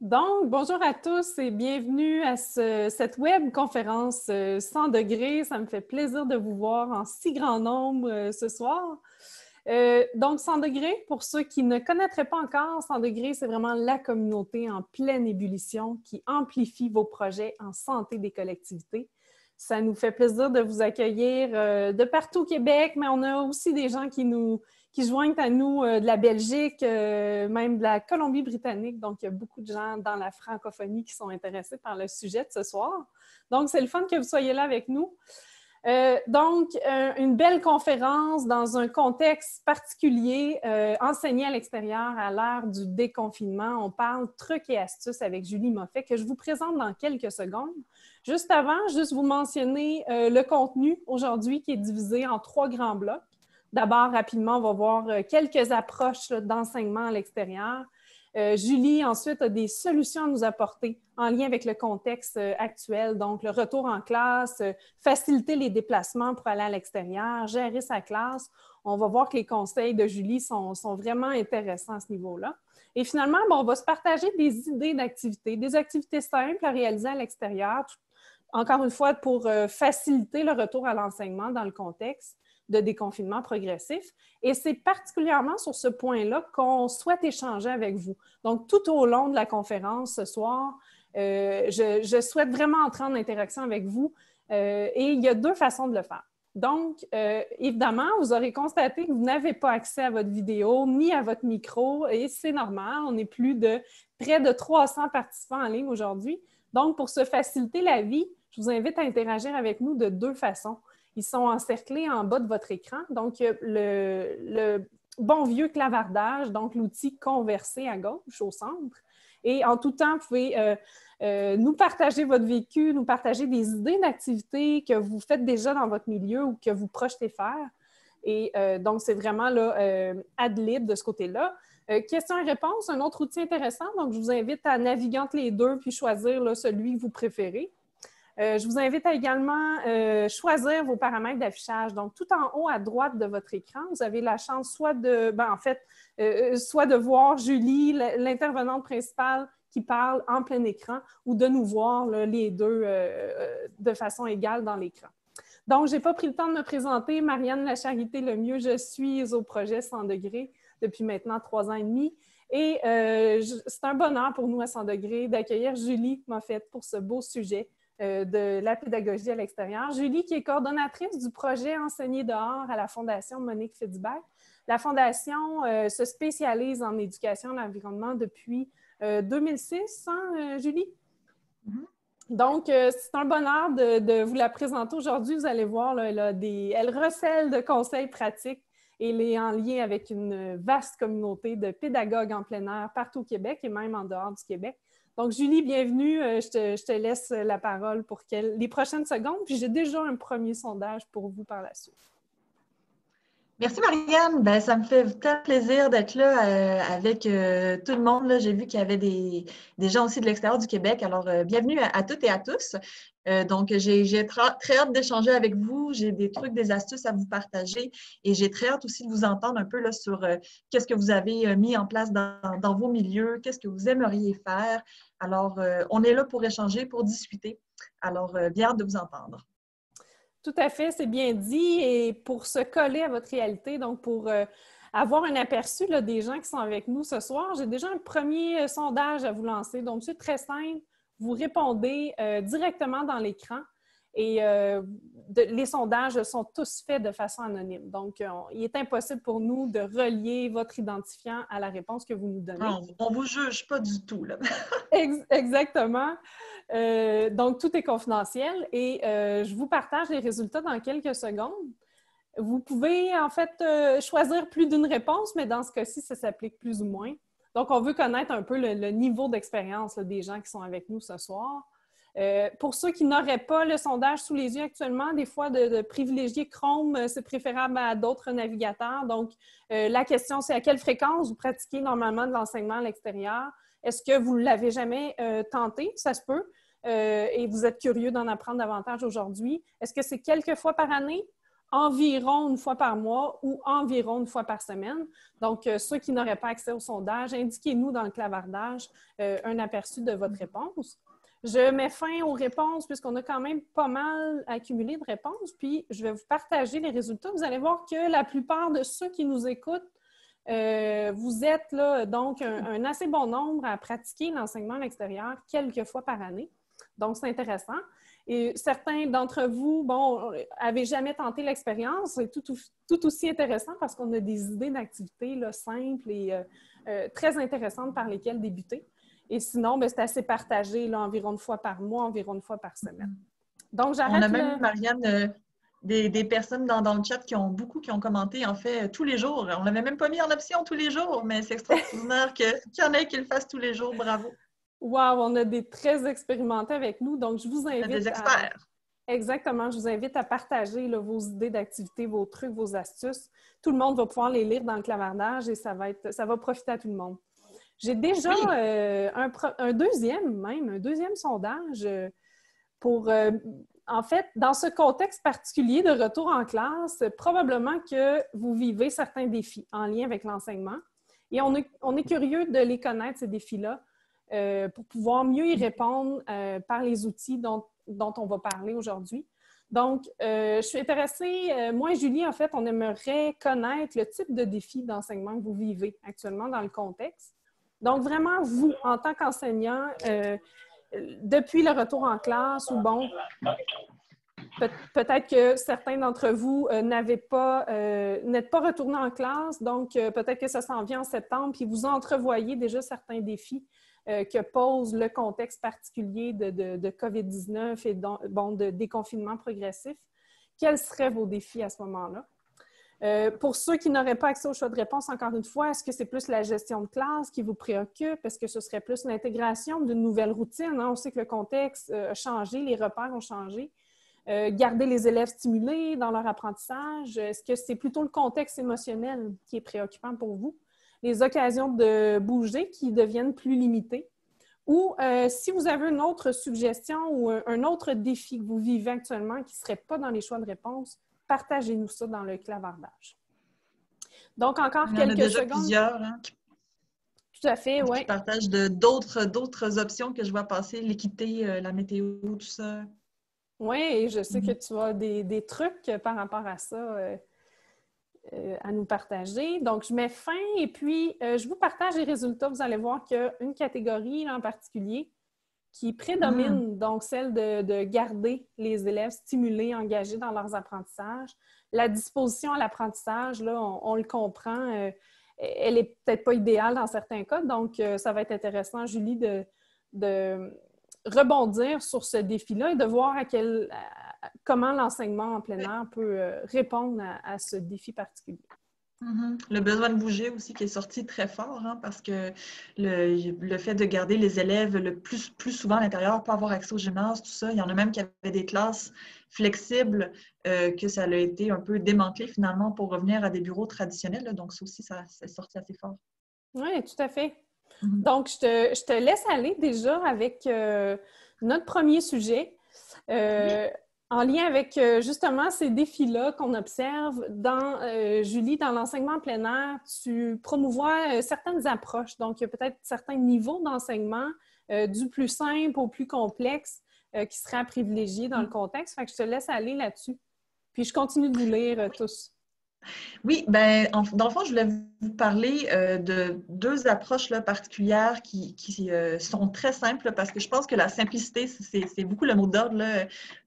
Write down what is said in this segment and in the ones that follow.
Donc, bonjour à tous et bienvenue à cette web conférence 100 degrés. Ça me fait plaisir de vous voir en si grand nombre ce soir. Donc, 100 degrés, pour ceux qui ne connaîtraient pas encore, 100 degrés, c'est vraiment la communauté en pleine ébullition qui amplifie vos projets en santé des collectivités. Ça nous fait plaisir de vous accueillir de partout au Québec, mais on a aussi des gens qui se joignent à nous de la Belgique, même de la Colombie-Britannique. Donc, il y a beaucoup de gens dans la francophonie qui sont intéressés par le sujet de ce soir. Donc, c'est le fun que vous soyez là avec nous. Une belle conférence dans un contexte particulier, enseignée à l'extérieur à l'ère du déconfinement. On parle trucs et astuces avec Julie Moffett, que je vous présente dans quelques secondes. Juste avant, juste vous mentionner le contenu aujourd'hui qui est divisé en 3 grands blocs. D'abord, rapidement, on va voir quelques approches d'enseignement à l'extérieur. Julie, ensuite, a des solutions à nous apporter en lien avec le contexte actuel, donc le retour en classe, faciliter les déplacements pour aller à l'extérieur, gérer sa classe. On va voir que les conseils de Julie sont vraiment intéressants à ce niveau-là. Et finalement, on va se partager des idées d'activités, des activités simples à réaliser à l'extérieur, encore une fois, pour faciliter le retour à l'enseignement dans le contexte de déconfinement progressif. Et c'est particulièrement sur ce point-là qu'on souhaite échanger avec vous. Donc, tout au long de la conférence ce soir, je souhaite vraiment entrer en interaction avec vous et il y a 2 façons de le faire. Donc, évidemment, vous aurez constaté que vous n'avez pas accès à votre vidéo ni à votre micro et c'est normal. On est plus de près de 300 participants en ligne aujourd'hui. Donc, pour se faciliter la vie, je vous invite à interagir avec nous de 2 façons. Ils sont encerclés en bas de votre écran. Donc, le bon vieux clavardage, donc l'outil Converser à gauche, au centre. Et en tout temps, vous pouvez nous partager votre vécu, nous partager des idées d'activités que vous faites déjà dans votre milieu ou que vous projetez faire. Et donc, c'est vraiment là, ad lib de ce côté-là. Questions et réponses, un autre outil intéressant. Donc, je vous invite à naviguer entre les 2 puis choisir là, celui que vous préférez. Je vous invite à également choisir vos paramètres d'affichage. Donc, tout en haut à droite de votre écran, vous avez la chance soit de voir Julie, l'intervenante principale qui parle en plein écran, ou de nous voir là, les 2 de façon égale dans l'écran. Donc, je n'ai pas pris le temps de me présenter. Marianne Lacharité Lemieux, je suis au projet 100 degrés depuis maintenant 3 ans et demi. Et c'est un bonheur pour nous à 100 degrés d'accueillir Julie Moffett pour ce beau sujet de la pédagogie à l'extérieur. Julie, qui est coordonnatrice du projet Enseigner dehors à la Fondation Monique Fitzbach. La Fondation se spécialise en éducation à l'environnement depuis 2006, hein, Julie? Mm-hmm. Donc, c'est un bonheur de vous la présenter aujourd'hui. Vous allez voir, là, elle recèle de conseils pratiques et elle est en lien avec une vaste communauté de pédagogues en plein air partout au Québec et même en dehors du Québec. Donc, Julie, bienvenue. Je te laisse la parole pour les prochaines secondes. Puis, j'ai déjà un premier sondage pour vous par la suite. Merci, Marianne. Ben, ça me fait tant plaisir d'être là avec tout le monde. J'ai vu qu'il y avait des gens aussi de l'extérieur du Québec. Alors, bienvenue à toutes et à tous. Donc, j'ai très hâte d'échanger avec vous. J'ai des trucs, des astuces à vous partager et j'ai très hâte aussi de vous entendre un peu là, sur qu'est-ce que vous avez mis en place dans vos milieux, qu'est-ce que vous aimeriez faire. Alors, on est là pour échanger, pour discuter. Alors, bien hâte de vous entendre. Tout à fait, c'est bien dit. Et pour se coller à votre réalité, donc pour avoir un aperçu là, des gens qui sont avec nous ce soir, j'ai déjà un premier sondage à vous lancer. Donc, c'est très simple. Vous répondez directement dans l'écran et les sondages sont tous faits de façon anonyme. Donc, il est impossible pour nous de relier votre identifiant à la réponse que vous nous donnez. On ne vous juge pas du tout, là. Exactement. Donc, tout est confidentiel et je vous partage les résultats dans quelques secondes. Vous pouvez, en fait, choisir plus d'une réponse, mais dans ce cas-ci, ça s'applique plus ou moins. Donc, on veut connaître un peu le niveau d'expérience des gens qui sont avec nous ce soir. Pour ceux qui n'auraient pas le sondage sous les yeux actuellement, des fois, de privilégier Chrome, c'est préférable à d'autres navigateurs. Donc, la question, c'est à quelle fréquence vous pratiquez normalement de l'enseignement à l'extérieur? Est-ce que vous ne l'avez jamais tenté? Ça se peut. Et vous êtes curieux d'en apprendre davantage aujourd'hui. Est-ce que c'est quelques fois par année? environ une fois par mois ou environ une fois par semaine. Donc, ceux qui n'auraient pas accès au sondage, indiquez-nous dans le clavardage un aperçu de votre réponse. Je mets fin aux réponses puisqu'on a quand même pas mal accumulé de réponses, puis je vais vous partager les résultats. Vous allez voir que la plupart de ceux qui nous écoutent, vous êtes là, donc un assez bon nombre à pratiquer l'enseignement à l'extérieur quelques fois par année. Donc, c'est intéressant. Et certains d'entre vous, bon, n'avaient jamais tenté l'expérience. C'est tout aussi intéressant parce qu'on a des idées d'activités là, simples et très intéressantes par lesquelles débuter. Et sinon, ben, c'est assez partagé, là, environ une fois par mois, environ une fois par semaine. Donc, j'arrête. On a même, Marianne, des personnes dans le chat qui ont commenté, en fait, tous les jours. On ne l'avait même pas mis en option tous les jours, mais c'est extraordinaire qu'il y en ait qui le fassent tous les jours. Bravo! Wow, on a des très expérimentés avec nous, donc je vous invite des experts. Exactement, je vous invite à partager là, vos idées d'activités, vos trucs, vos astuces. Tout le monde va pouvoir les lire dans le clavardage et ça va profiter à tout le monde. J'ai déjà un deuxième sondage pour, en fait, dans ce contexte particulier de retour en classe, probablement que vous vivez certains défis en lien avec l'enseignement et on est curieux de les connaître, ces défis-là, pour pouvoir mieux y répondre par les outils dont on va parler aujourd'hui. Donc, je suis intéressée, moi et Julie, en fait, on aimerait connaître le type de défi d'enseignement que vous vivez actuellement dans le contexte. Donc, vraiment, vous, en tant qu'enseignant, depuis le retour en classe, ou bon, peut-être que certains d'entre vous n'êtes pas retournés en classe, donc peut-être que ça s'en vient en septembre, puis vous entrevoyez déjà certains défis que pose le contexte particulier de COVID-19 et de déconfinement progressif. Quels seraient vos défis à ce moment-là? Pour ceux qui n'auraient pas accès au choix de réponse, encore une fois, est-ce que c'est plus la gestion de classe qui vous préoccupe? Est-ce que ce serait plus l'intégration d'une nouvelle routine? Hein? On sait que le contexte a changé, les repères ont changé. Garder les élèves stimulés dans leur apprentissage? Est-ce que c'est plutôt le contexte émotionnel qui est préoccupant pour vous? Les occasions de bouger qui deviennent plus limitées? Ou si vous avez une autre suggestion ou un autre défi que vous vivez actuellement qui ne serait pas dans les choix de réponse, partagez-nous ça dans le clavardage. Donc, encore quelques secondes. Il y en a déjà plusieurs, hein, tout à fait, oui. Qui partagent d'autres options que je vois passer, l'équité, la météo, tout ça. Oui, et je sais que tu as des trucs par rapport à ça à nous partager. Donc, je mets fin et puis je vous partage les résultats. Vous allez voir qu'il y a une catégorie là, en particulier qui prédomine, donc celle de garder les élèves stimulés, engagés dans leurs apprentissages. La disposition à l'apprentissage, là, on le comprend, elle n'est peut-être pas idéale dans certains cas, donc ça va être intéressant, Julie, de rebondir sur ce défi-là et de voir comment l'enseignement en plein air peut répondre à ce défi particulier. Le besoin de bouger aussi qui est sorti très fort, hein, parce que le fait de garder les élèves le plus souvent à l'intérieur, pas avoir accès au gymnase, tout ça, il y en a même qui avaient des classes flexibles, que ça a été un peu démantelé finalement pour revenir à des bureaux traditionnels. Là, donc ça aussi, ça c'est sorti assez fort. Oui, tout à fait. Donc, je te laisse aller déjà avec notre premier sujet. En lien avec justement ces défis-là qu'on observe Julie, dans l'enseignement en plein air, tu promouvois certaines approches. Donc, il y a peut-être certains niveaux d'enseignement, du plus simple au plus complexe, qui seraient à privilégier dans le contexte. Fait que je te laisse aller là-dessus. Puis, je continue de vous lire tous. Oui, ben, dans le fond, je voulais vous parler de deux approches là, particulières qui sont très simples parce que je pense que la simplicité, c'est beaucoup le mot d'ordre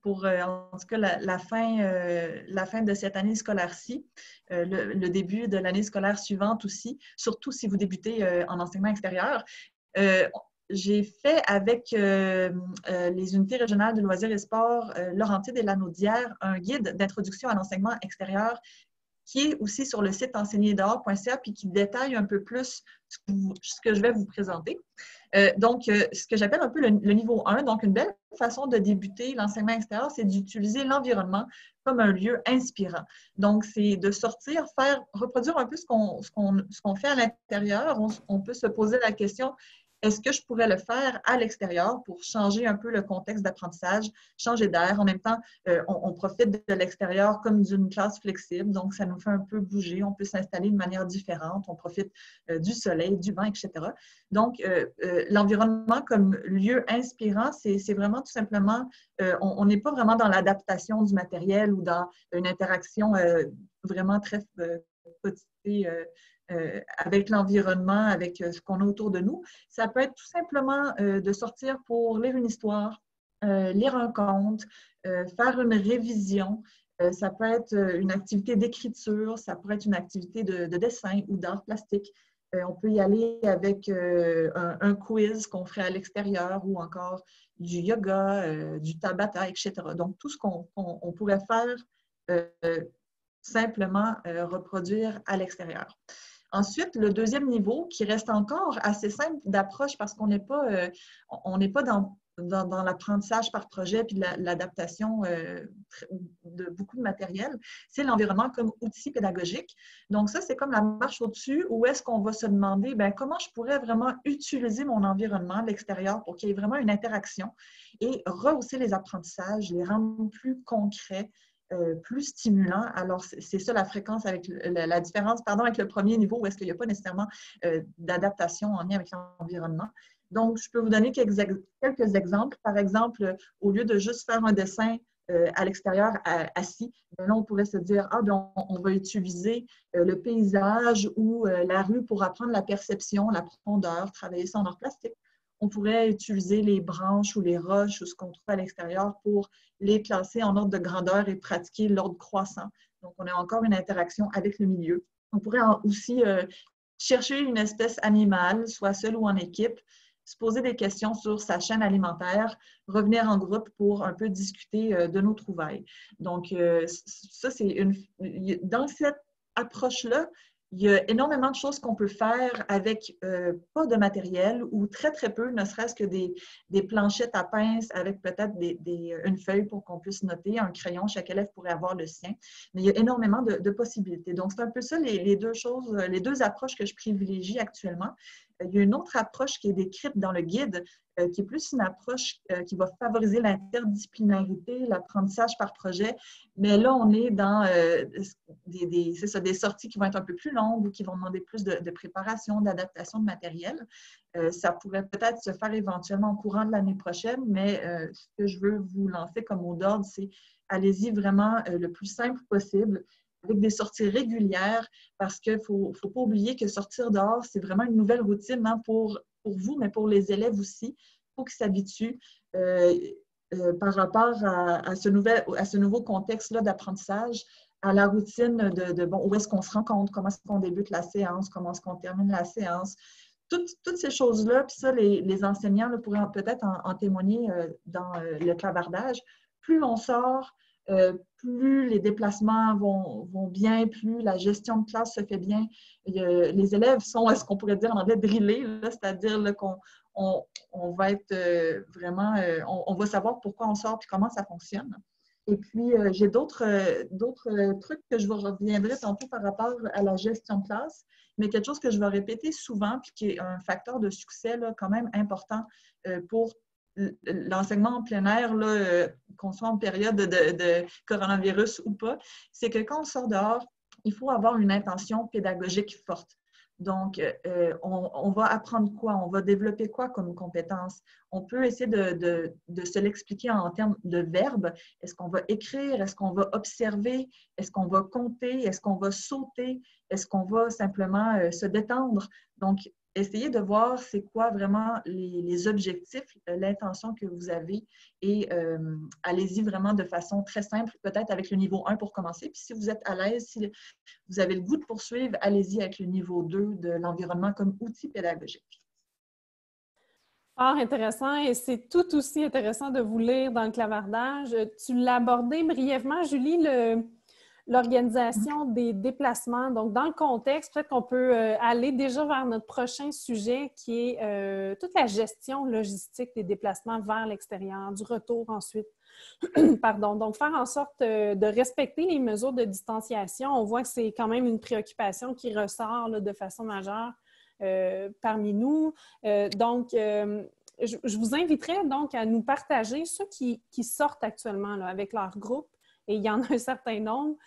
pour, en tout cas, la fin de cette année scolaire-ci, le début de l'année scolaire suivante aussi, surtout si vous débutez en enseignement extérieur. J'ai fait avec les unités régionales de loisirs et sports Laurentides et Lanaudière un guide d'introduction à l'enseignement extérieur qui est aussi sur le site enseigner-dehors.ca puis qui détaille un peu plus ce que je vais vous présenter. Donc, ce que j'appelle un peu le niveau 1, donc une belle façon de débuter l'enseignement extérieur, c'est d'utiliser l'environnement comme un lieu inspirant. Donc, c'est de sortir, reproduire un peu ce qu'on fait à l'intérieur. On peut se poser la question, est-ce que je pourrais le faire à l'extérieur pour changer un peu le contexte d'apprentissage, changer d'air? En même temps, on profite de l'extérieur comme d'une classe flexible, donc ça nous fait un peu bouger, on peut s'installer de manière différente, on profite du soleil, du vent, etc. Donc, l'environnement comme lieu inspirant, c'est vraiment tout simplement, on n'est pas vraiment dans l'adaptation du matériel ou dans une interaction vraiment très quotidienne avec l'environnement, avec ce qu'on a autour de nous. Ça peut être tout simplement de sortir pour lire une histoire, lire un conte, faire une révision. Ça peut être une activité d'écriture, ça pourrait être une activité de dessin ou d'art plastique. On peut y aller avec un quiz qu'on ferait à l'extérieur ou encore du yoga, du tabata, etc. Donc, tout ce qu'on pourrait faire simplement reproduire à l'extérieur. Ensuite, le deuxième niveau, qui reste encore assez simple d'approche parce qu'on n'est pas dans l'apprentissage par projet puis l'adaptation de beaucoup de matériel, c'est l'environnement comme outil pédagogique. Donc ça, c'est comme la marche au-dessus où est-ce qu'on va se demander comment je pourrais vraiment utiliser mon environnement, l'extérieur, pour qu'il y ait vraiment une interaction et rehausser les apprentissages, les rendre plus concrets, plus stimulant. Alors, c'est ça la fréquence avec la différence, avec le premier niveau où est-ce qu'il n'y a pas nécessairement d'adaptation en lien avec l'environnement. Donc, je peux vous donner quelques exemples. Par exemple, au lieu de juste faire un dessin à l'extérieur assis, là, on pourrait se dire, on va utiliser le paysage ou la rue pour apprendre la perception, la profondeur, travailler ça en art plastique. On pourrait utiliser les branches ou les roches ou ce qu'on trouve à l'extérieur pour les classer en ordre de grandeur et pratiquer l'ordre croissant. Donc, on a encore une interaction avec le milieu. On pourrait aussi chercher une espèce animale, soit seule ou en équipe, se poser des questions sur sa chaîne alimentaire, revenir en groupe pour un peu discuter de nos trouvailles. Donc, ça, dans cette approche-là, il y a énormément de choses qu'on peut faire avec pas de matériel ou très, très peu, ne serait-ce que des planchettes à pince avec peut-être une feuille pour qu'on puisse noter, un crayon, chaque élève pourrait avoir le sien. Mais il y a énormément de possibilités. Donc, c'est un peu ça les deux choses, les deux approches que je privilégie actuellement. Il y a une autre approche qui est décrite dans le guide, qui est plus une approche qui va favoriser l'interdisciplinarité, l'apprentissage par projet. Mais là, on est dans des sorties qui vont être un peu plus longues ou qui vont demander plus de préparation, d'adaptation de matériel. Ça pourrait peut-être se faire éventuellement au courant de l'année prochaine, mais ce que je veux vous lancer comme mot d'ordre, c'est allez-y vraiment le plus simple possible, avec des sorties régulières, parce qu'il ne faut pas oublier que sortir dehors, c'est vraiment une nouvelle routine pour vous, mais pour les élèves aussi. Il faut qu'ils s'habituent par rapport à ce nouveau contexte-là d'apprentissage, à la routine de où est-ce qu'on se rencontre, comment est-ce qu'on débute la séance, comment est-ce qu'on termine la séance. Toutes ces choses-là, puis ça, les enseignants là, pourraient peut-être en témoigner dans le clavardage. Plus on sort, plus les déplacements vont bien, plus la gestion de classe se fait bien. Les élèves sont, est-ce qu'on pourrait dire en anglais, drillés, c'est-à-dire qu'on va être vraiment, on va savoir pourquoi on sort et comment ça fonctionne. Et puis, j'ai d'autres trucs que je vous reviendrai tantôt par rapport à la gestion de classe, mais quelque chose que je vais répéter souvent puis qui est un facteur de succès là, quand même important pour l'enseignement en plein air, qu'on soit en période de coronavirus ou pas, c'est que quand on sort dehors, il faut avoir une intention pédagogique forte. Donc, on va apprendre quoi? On va développer quoi comme compétences? On peut essayer de se l'expliquer en termes de verbes. Est-ce qu'on va écrire? Est-ce qu'on va observer? Est-ce qu'on va compter? Est-ce qu'on va sauter? Est-ce qu'on va simplement se détendre? Donc, essayez de voir c'est quoi vraiment les objectifs, l'intention que vous avez et allez-y vraiment de façon très simple, peut-être avec le niveau 1 pour commencer. Puis si vous êtes à l'aise, si vous avez le goût de poursuivre, allez-y avec le niveau 2 de l'environnement comme outil pédagogique. Fort intéressant et c'est tout aussi intéressant de vous lire dans le clavardage. Tu l'as abordé brièvement, Julie, l'organisation des déplacements. Donc, dans le contexte, peut-être qu'on peut aller déjà vers notre prochain sujet qui est toute la gestion logistique des déplacements vers l'extérieur, du retour ensuite. Pardon. Donc, faire en sorte de respecter les mesures de distanciation. On voit que c'est quand même une préoccupation qui ressort là, de façon majeure parmi nous. Je vous inviterais donc à nous partager ceux qui sortent actuellement là, avec leur groupe, et il y en a un certain nombre.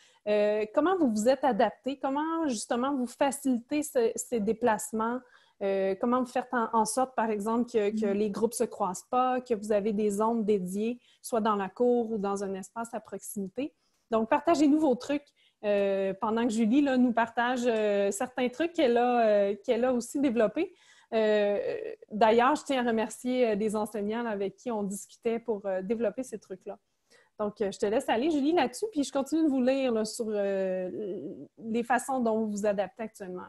Comment vous vous êtes adaptés? Comment justement vous facilitez ces déplacements? Comment vous faites en sorte, par exemple, que les groupes ne se croisent pas, que vous avez des zones dédiées, soit dans la cour ou dans un espace à proximité? Donc, partagez-nous vos trucs pendant que Julie là, nous partage certains trucs qu'elle a aussi développés. D'ailleurs, je tiens à remercier des enseignants là, avec qui on discutait pour développer ces trucs-là. Donc, je te laisse aller, Julie, là-dessus, puis je continue de vous lire là, sur les façons dont vous vous adaptez actuellement.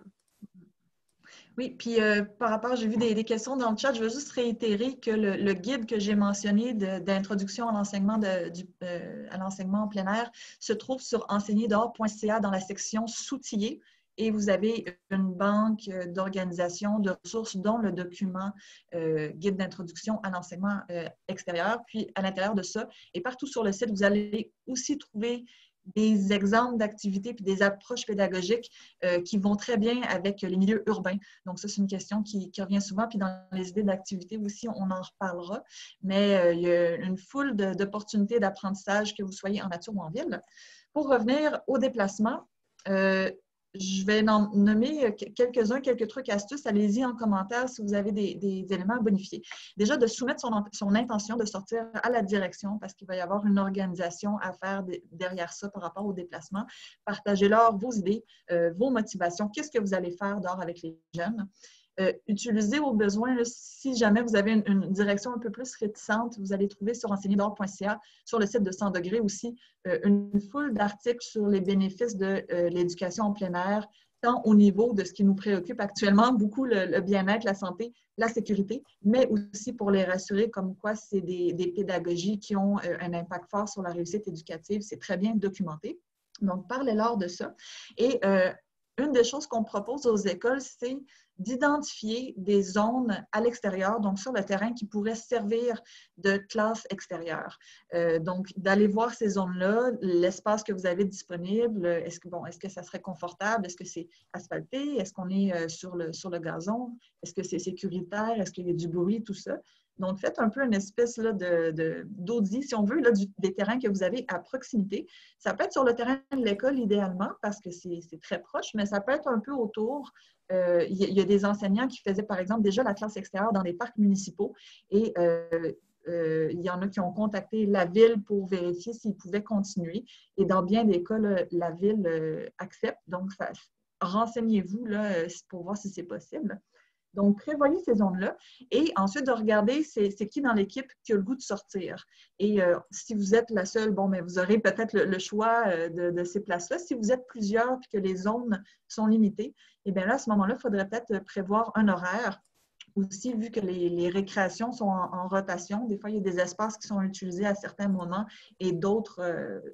Oui, puis par rapport, j'ai vu des questions dans le chat. Je veux juste réitérer que le guide que j'ai mentionné d'introduction à l'enseignement à l'enseignement en plein air se trouve sur enseigner-dehors.ca dans la section s'outiller. Et vous avez une banque d'organisation, de ressources, dont le document guide d'introduction à l'enseignement extérieur. Puis, à l'intérieur de ça, et partout sur le site, vous allez aussi trouver des exemples d'activités puis des approches pédagogiques qui vont très bien avec les milieux urbains. Donc, ça, c'est une question qui revient souvent. Puis, dans les idées d'activités aussi, on en reparlera. Mais il y a une foule d'opportunités d'apprentissage, que vous soyez en nature ou en ville. Pour revenir au déplacement, je vais nommer quelques-uns, quelques trucs, astuces. Allez-y en commentaire si vous avez des éléments à bonifier. Déjà, de soumettre son intention de sortir à la direction parce qu'il va y avoir une organisation à faire derrière ça par rapport au déplacement. Partagez-leur vos idées, vos motivations. Qu'est-ce que vous allez faire dehors avec les jeunes? Utilisez au besoin, là, si jamais vous avez une direction un peu plus réticente, vous allez trouver sur enseigner-dehors.ca, sur le site de 100 degrés aussi, une foule d'articles sur les bénéfices de l'éducation en plein air, tant au niveau de ce qui nous préoccupe actuellement, beaucoup le bien-être, la santé, la sécurité, mais aussi pour les rassurer comme quoi c'est des pédagogies qui ont un impact fort sur la réussite éducative. C'est très bien documenté. Donc, parlez-leur de ça. Et une des choses qu'on propose aux écoles, c'est d'identifier des zones à l'extérieur, donc sur le terrain, qui pourraient servir de classe extérieure. Donc, d'aller voir ces zones-là, l'espace que vous avez disponible, est-ce que ça serait confortable? Est-ce que c'est asphalté? Est-ce qu'on est sur le gazon? Est-ce que c'est sécuritaire? Est-ce qu'il y a du bruit? Tout ça. Donc, faites un peu une espèce là, d'audit, si on veut, là, des terrains que vous avez à proximité. Ça peut être sur le terrain de l'école, idéalement, parce que c'est très proche, mais ça peut être un peu autour. Il y a des enseignants qui faisaient, par exemple, déjà la classe extérieure dans des parcs municipaux et il y en a qui ont contacté la ville pour vérifier s'ils pouvaient continuer. Et dans bien des cas, la ville accepte. Donc, renseignez-vous là, pour voir si c'est possible. Donc, prévoyez ces zones-là et ensuite de regarder c'est qui dans l'équipe qui a le goût de sortir. Et si vous êtes la seule, bon, mais vous aurez peut-être le choix de ces places-là. Si vous êtes plusieurs et que les zones sont limitées, eh bien là, à ce moment-là, il faudrait peut-être prévoir un horaire. Aussi, vu que les récréations sont en rotation, des fois, il y a des espaces qui sont utilisés à certains moments et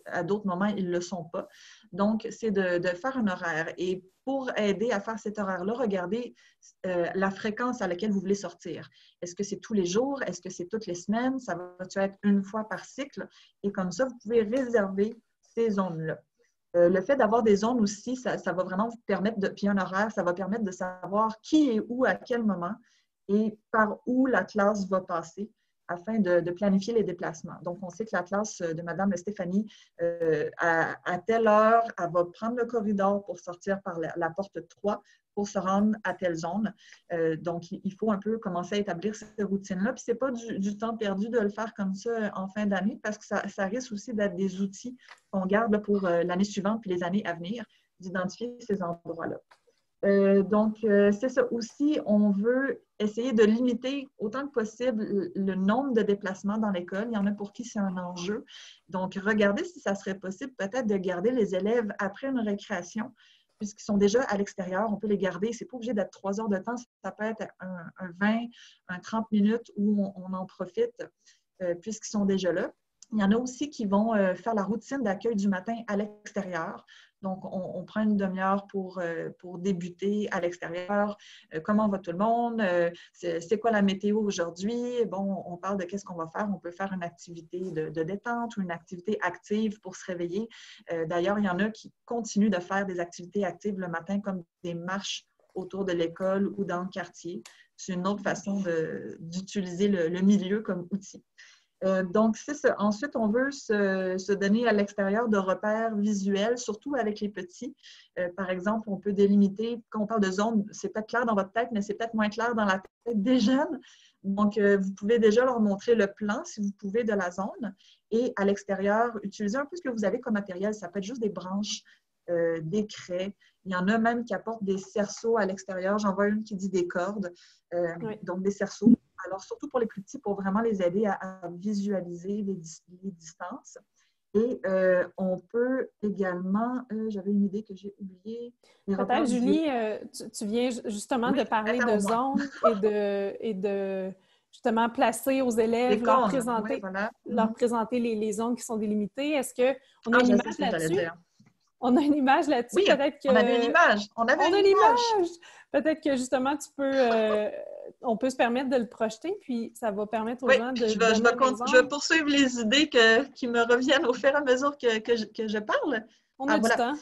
à d'autres moments, ils ne le sont pas. Donc, c'est de faire un horaire. Et pour aider à faire cet horaire-là, regardez la fréquence à laquelle vous voulez sortir. Est-ce que c'est tous les jours? Est-ce que c'est toutes les semaines? Ça va-tu être une fois par cycle? Et comme ça, vous pouvez réserver ces zones-là. Le fait d'avoir des zones aussi, ça va vraiment vous permettre, puis un horaire, ça va permettre de savoir qui est où à quel moment et par où la classe va passer afin de planifier les déplacements. Donc, on sait que la classe de Mme Stéphanie, à telle heure, elle va prendre le corridor pour sortir par la porte 3 pour se rendre à telle zone. Donc, il faut un peu commencer à établir ces routines-là. Puis, ce n'est pas du temps perdu de le faire comme ça en fin d'année parce que ça risque aussi d'être des outils qu'on garde pour l'année suivante puis les années à venir, d'identifier ces endroits-là. Donc, c'est ça aussi, on veut essayer de limiter autant que possible le nombre de déplacements dans l'école. Il y en a pour qui c'est un enjeu. Donc, regardez si ça serait possible peut-être de garder les élèves après une récréation, puisqu'ils sont déjà à l'extérieur, on peut les garder. Ce n'est pas obligé d'être 3 heures de temps, ça peut être un 20, un 30 minutes où on en profite puisqu'ils sont déjà là. Il y en a aussi qui vont faire la routine d'accueil du matin à l'extérieur. Donc, on prend une demi-heure pour débuter à l'extérieur. Comment va tout le monde? C'est quoi la météo aujourd'hui? Bon, on parle de qu'est-ce qu'on va faire. On peut faire une activité de détente ou une activité active pour se réveiller. D'ailleurs, il y en a qui continuent de faire des activités actives le matin comme des marches autour de l'école ou dans le quartier. C'est une autre façon d'utiliser le milieu comme outil. Donc, c'est ça. Ensuite, on veut se donner à l'extérieur de repères visuels, surtout avec les petits. Par exemple, on peut délimiter, quand on parle de zone, c'est peut-être clair dans votre tête, mais c'est peut-être moins clair dans la tête des jeunes. Donc, vous pouvez déjà leur montrer le plan, si vous pouvez, de la zone. Et à l'extérieur, utilisez un peu ce que vous avez comme matériel. Ça peut être juste des branches, des craies. Il y en a même qui apportent des cerceaux à l'extérieur. J'en vois une qui dit des cordes, Oui. donc des cerceaux. Alors, surtout pour les plus petits, pour vraiment les aider à visualiser les distances. Et on peut également, j'avais une idée que j'ai oubliée. Peut-être, Julie, tu viens justement de parler de zones et de justement placer aux élèves, leur présenter, voilà. leur présenter les zones qui sont délimitées. Est-ce qu'on a Ah, une je sais image ce que j'allais là-dessus? dire. On a une image là-dessus, Oui, peut-être que... on avait une image. On avait On a une image. Peut-être que justement, on peut se permettre de le projeter, puis ça va permettre aux Oui, gens de je donner un je vais exemple. poursuivre les idées qui me reviennent au fur et à mesure que je parle. On Ah, a du voilà. temps.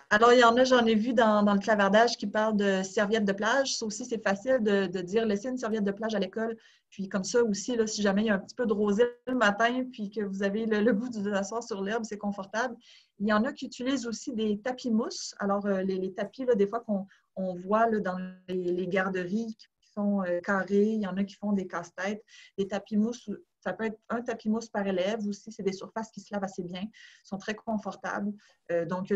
Alors, il y en a, j'en ai vu dans le clavardage qui parle de serviettes de plage. Ça aussi, c'est facile de dire laissez une serviette de plage à l'école. Puis comme ça aussi, là, si jamais il y a un petit peu de rosée le matin, puis que vous avez le goût de vous asseoir sur l'herbe, c'est confortable. Il y en a qui utilisent aussi des tapis mousse. Alors, les tapis, là, des fois qu'on voit là, dans les garderies qui sont carrés, il y en a qui font des casse-têtes. Des tapis mousse, ça peut être un tapis mousse par élève aussi. C'est des surfaces qui se lavent assez bien, sont très confortables. Donc,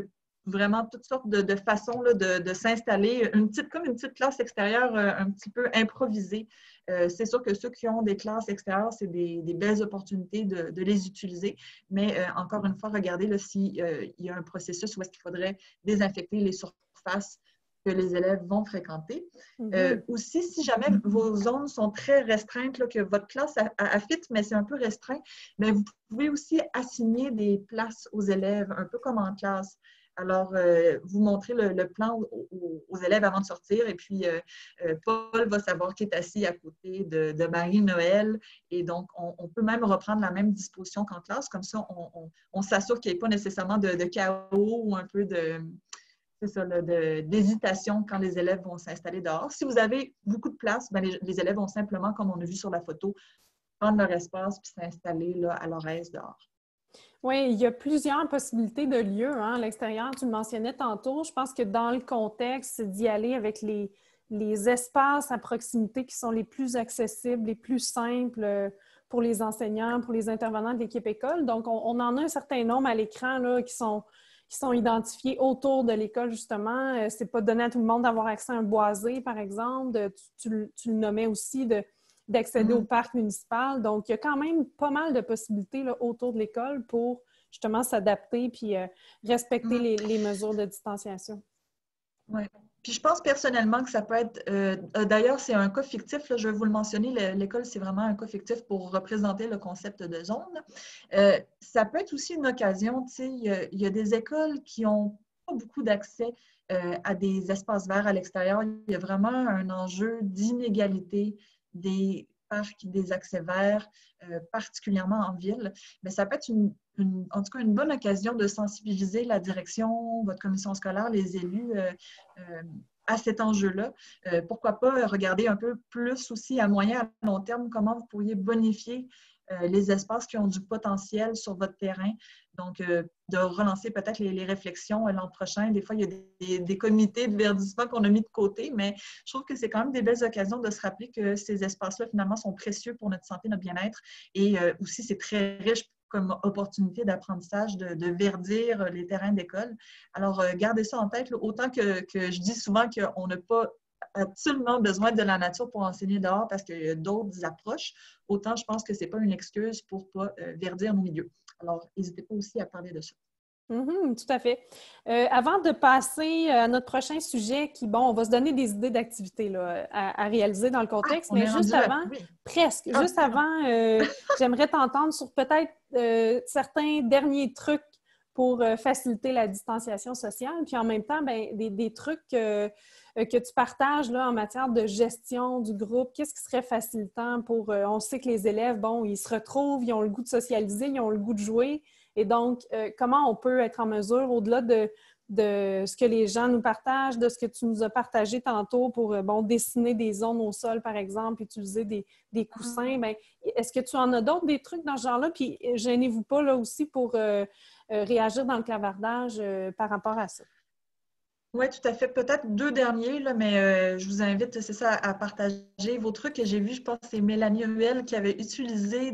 vraiment toutes sortes de façons là, de s'installer, comme une petite classe extérieure un petit peu improvisée. C'est sûr que ceux qui ont des classes extérieures, c'est des belles opportunités de les utiliser, mais encore une fois, regardez s'il y a un processus où est-ce qu'il faudrait désinfecter les surfaces que les élèves vont fréquenter. Aussi, si jamais vos zones sont très restreintes, là, que votre classe a fit, mais c'est un peu restreint, bien, vous pouvez aussi assigner des places aux élèves, un peu comme en classe. Alors, vous montrez le plan aux élèves avant de sortir et puis Paul va savoir qui est assis à côté de Marie-Noël et donc on peut même reprendre la même disposition qu'en classe. Comme ça, on s'assure qu'il n'y ait pas nécessairement de chaos ou un peu d'hésitation quand les élèves vont s'installer dehors. Si vous avez beaucoup de place, bien, les élèves vont simplement, comme on a vu sur la photo, prendre leur espace puis s'installer là, à leur aise dehors. Oui, il y a plusieurs possibilités de lieux à l'extérieur. Tu le mentionnais tantôt. Je pense que dans le contexte, c'est d'y aller avec les espaces à proximité qui sont les plus accessibles, les plus simples pour les enseignants, pour les intervenants de l'équipe école. Donc, on en a un certain nombre à l'écran là, qui sont identifiés autour de l'école, justement. C'est pas donné à tout le monde d'avoir accès à un boisé, par exemple. Tu le nommais aussi d'accéder au parc municipal. Donc, il y a quand même pas mal de possibilités là, autour de l'école pour justement s'adapter puis respecter les mesures de distanciation. Oui. Puis je pense personnellement que ça peut être, d'ailleurs, c'est un cas fictif, là, je vais vous le mentionner, l'école, c'est vraiment un cas fictif pour représenter le concept de zone. Ça peut être aussi une occasion, tu sais, il y a des écoles qui n'ont pas beaucoup d'accès à des espaces verts à l'extérieur. Il y a vraiment un enjeu d'inégalité des parcs, des accès verts, particulièrement en ville. Mais ça peut être en tout cas une bonne occasion de sensibiliser la direction, votre commission scolaire, les élus à cet enjeu-là. Pourquoi pas regarder un peu plus aussi à moyen, à long terme, comment vous pourriez bonifier les espaces qui ont du potentiel sur votre terrain. Donc, de relancer peut-être les réflexions l'an prochain. Des fois, il y a des comités de verdissement qu'on a mis de côté, mais je trouve que c'est quand même des belles occasions de se rappeler que ces espaces-là, finalement, sont précieux pour notre santé, notre bien-être. Et aussi, c'est très riche comme opportunité d'apprentissage, de verdir les terrains d'école. Alors, gardez ça en tête, là, autant que je dis souvent qu'on n'a pas absolument besoin de la nature pour enseigner dehors parce qu'il y a d'autres approches. Autant, je pense que ce n'est pas une excuse pour ne pas verdir nos milieux. Alors, n'hésitez pas aussi à parler de ça. Tout à fait. Avant de passer à notre prochain sujet, on va se donner des idées d'activités à réaliser dans le contexte, mais juste avant, juste avant, j'aimerais t'entendre sur peut-être certains derniers trucs pour faciliter la distanciation sociale, puis en même temps, des trucs que tu partages là, en matière de gestion du groupe. Qu'est-ce qui serait facilitant pour... on sait que les élèves, ils se retrouvent, ils ont le goût de socialiser, ils ont le goût de jouer. Et donc, comment on peut être en mesure, au-delà de de ce que les gens nous partagent, de ce que tu nous as partagé tantôt pour dessiner des zones au sol, par exemple, utiliser des coussins. Bien, est-ce que tu en as d'autres, des trucs dans ce genre-là? Puis gênez-vous pas là aussi pour réagir dans le clavardage par rapport à ça. Oui, tout à fait. Peut-être deux derniers, là, mais je vous invite, c'est ça, à partager vos trucs que j'ai vus. Je pense que c'est Mélanie Ruel qui avait utilisé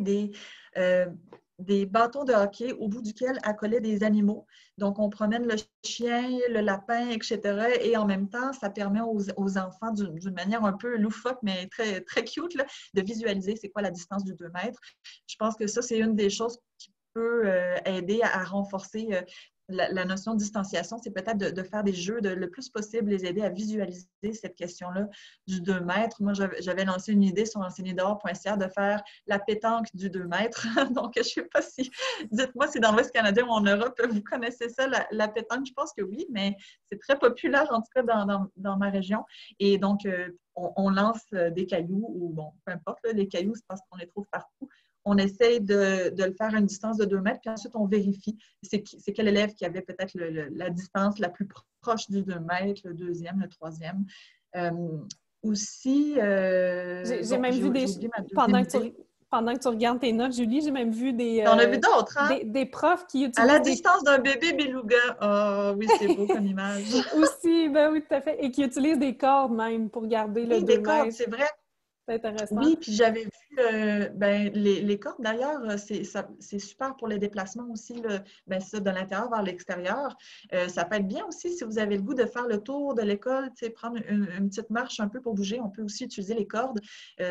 des bâtons de hockey au bout duquel elle collait des animaux. Donc, on promène le chien, le lapin, etc. Et en même temps, ça permet aux enfants, d'une manière un peu loufoque, mais très, très cute, là, de visualiser c'est quoi la distance du 2 mètres. Je pense que ça, c'est une des choses qui peut aider à renforcer la notion de distanciation, c'est peut-être de faire des jeux, de le plus possible les aider à visualiser cette question-là du 2 mètres. Moi, j'avais lancé une idée sur enseignerDehors.ca de faire la pétanque du 2 mètres. Donc, je ne sais pas si, dites-moi si dans l'Ouest canadien ou en Europe, vous connaissez ça, la pétanque. Je pense que oui, mais c'est très populaire, en tout cas, dans ma région. Et donc, on lance des cailloux, ou bon, peu importe, là, les cailloux, c'est parce qu'on les trouve partout. On essaye de le faire à une distance de 2 mètres, puis ensuite, on vérifie c'est quel élève qui avait peut-être la distance la plus proche du 2 mètres, le deuxième, le troisième. Aussi, J'ai même vu j'ai oublié ma deuxième idée. Pendant que tu regardes tes notes, Julie, j'ai même vu On a vu d'autres, hein? des profs qui À la utilisent distance d'un bébé beluga. Oh, oui, c'est beau comme image. aussi, ben oui, tout à fait, et qui utilisent des cordes même pour garder le Oui, 2 des cordes, mètres. c'est vrai. C'est intéressant. Oui, puis j'avais vu les cordes d'ailleurs, c'est super pour les déplacements aussi, là, ça, de l'intérieur vers l'extérieur. Ça peut être bien aussi si vous avez le goût de faire le tour de l'école, prendre une petite marche un peu pour bouger. On peut aussi utiliser les cordes.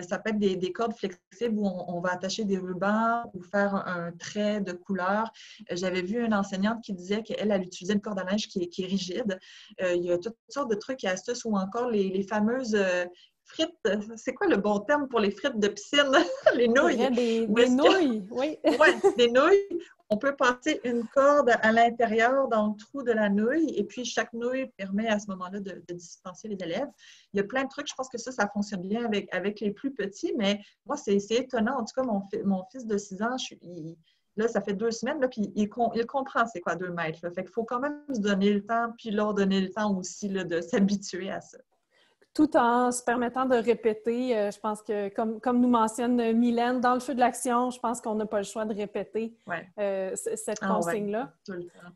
Ça peut être des cordes flexibles où on va attacher des rubans ou faire un trait de couleur. J'avais vu une enseignante qui disait qu'elle utilisait une corde à linge qui est rigide. Il y a toutes sortes de trucs et astuces ou encore les fameuses frites, c'est quoi le bon terme pour les frites de piscine? Les nouilles. Des nouilles, oui. Oui, des nouilles. On peut passer une corde à l'intérieur dans le trou de la nouille et puis chaque nouille permet à ce moment-là de distancier les élèves. Il y a plein de trucs. Je pense que ça fonctionne bien avec les plus petits, mais moi, c'est étonnant. En tout cas, mon fils de 6 ans, là, ça fait 2 semaines, là, puis il comprend c'est quoi 2 mètres. Là. Fait qu'il faut quand même se donner le temps, puis leur donner le temps aussi là, de s'habituer à ça. Tout en se permettant de répéter. Je pense que, comme nous mentionne Mylène, dans le feu de l'action, je pense qu'on n'a pas le choix de répéter cette consigne-là. Tout le temps.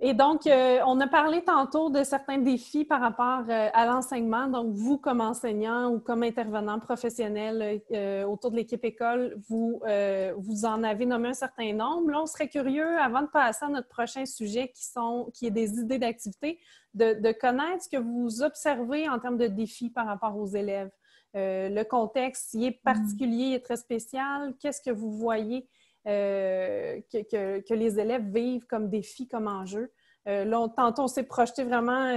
Et donc, on a parlé tantôt de certains défis par rapport à l'enseignement. Donc, vous, comme enseignant ou comme intervenant professionnel autour de l'équipe école, vous en avez nommé un certain nombre. Là, on serait curieux, avant de passer à notre prochain sujet qui est des idées d'activité, de connaître ce que vous observez en termes de défis par rapport aux élèves. Le contexte, il est particulier, il est très spécial. Qu'est-ce que vous voyez que les élèves vivent comme défi, comme enjeu? Là, tantôt, on s'est projeté vraiment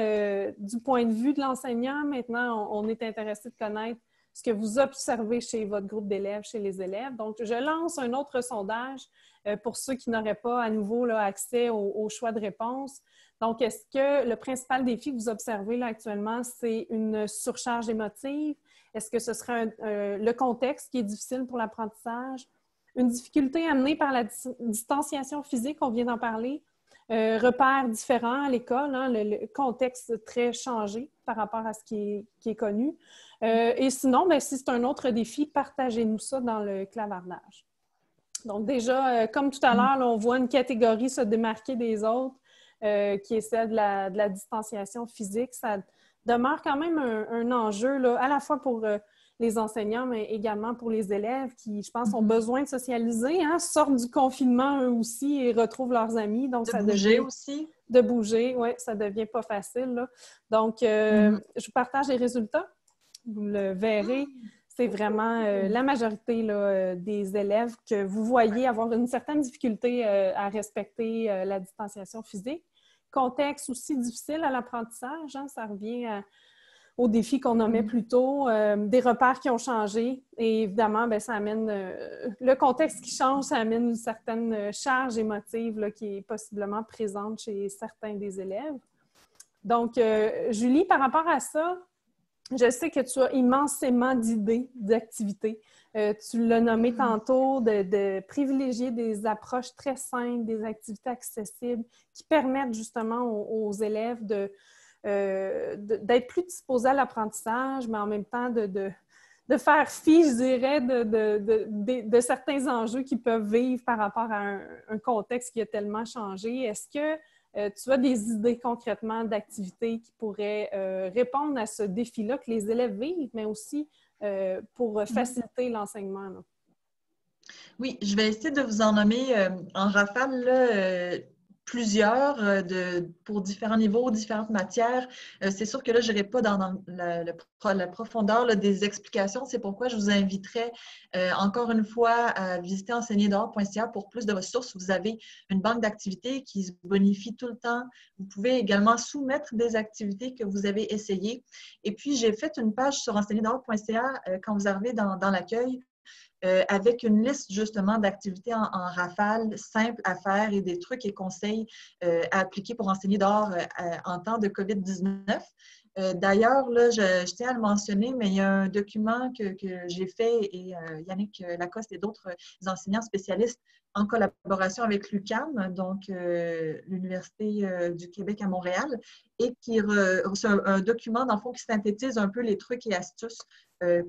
du point de vue de l'enseignant. Maintenant, on est intéressé de connaître ce que vous observez chez votre groupe d'élèves, chez les élèves. Donc, je lance un autre sondage pour ceux qui n'auraient pas à nouveau là, accès au choix de réponse. Donc, est-ce que le principal défi que vous observez là, actuellement, c'est une surcharge émotive? Est-ce que ce serait le contexte qui est difficile pour l'apprentissage? Une difficulté amenée par la distanciation physique, on vient d'en parler. Repères différents à l'école, hein, le contexte très changé par rapport à ce qui est connu. Et sinon, bien, si c'est un autre défi, partagez-nous ça dans le clavardage. Donc déjà, comme tout à l'heure, on voit une catégorie se démarquer des autres, qui est celle de la distanciation physique. Ça demeure quand même un enjeu, là, à la fois pour les enseignants, mais également pour les élèves qui, je pense, ont besoin de socialiser, hein, sortent du confinement eux aussi et retrouvent leurs amis. Donc, de bouger aussi. De bouger, oui, ça devient pas facile, là. Donc, je vous partage les résultats. Vous le verrez. C'est vraiment la majorité là, des élèves que vous voyez avoir une certaine difficulté à respecter la distanciation physique. Contexte aussi difficile à l'apprentissage, hein, ça revient aux défis qu'on nommait plus tôt, des repères qui ont changé. Et évidemment, bien, ça amène le contexte qui change, ça amène une certaine charge émotive là, qui est possiblement présente chez certains des élèves. Donc, Julie, par rapport à ça, je sais que tu as immensément d'idées, d'activités. Tu l'as nommé tantôt, de privilégier des approches très simples, des activités accessibles qui permettent justement aux élèves d'être plus disposés à l'apprentissage, mais en même temps de faire fi, je dirais, de certains enjeux qu'ils peuvent vivre par rapport à un contexte qui a tellement changé. Est-ce que tu as des idées concrètement d'activités qui pourraient répondre à ce défi-là que les élèves vivent, mais aussi pour faciliter l'enseignement, là? Oui, je vais essayer de vous en nommer en rafale là, plusieurs pour différents niveaux, différentes matières. C'est sûr que là, je n'irai pas dans la profondeur là, des explications. C'est pourquoi je vous inviterai encore une fois à visiter enseigner-dehors.ca pour plus de ressources. Vous avez une banque d'activités qui se bonifie tout le temps. Vous pouvez également soumettre des activités que vous avez essayées. Et puis, j'ai fait une page sur enseigner-dehors.ca quand vous arrivez dans l'accueil. Avec une liste justement d'activités en rafale, simples à faire et des trucs et conseils à appliquer pour enseigner dehors en temps de COVID-19. D'ailleurs, là, je tiens à le mentionner, mais il y a un document que j'ai fait et Yannick Lacoste et d'autres enseignants spécialistes en collaboration avec l'UQAM, donc l'Université du Québec à Montréal, et c'est un document, dans le fond, qui synthétise un peu les trucs et astuces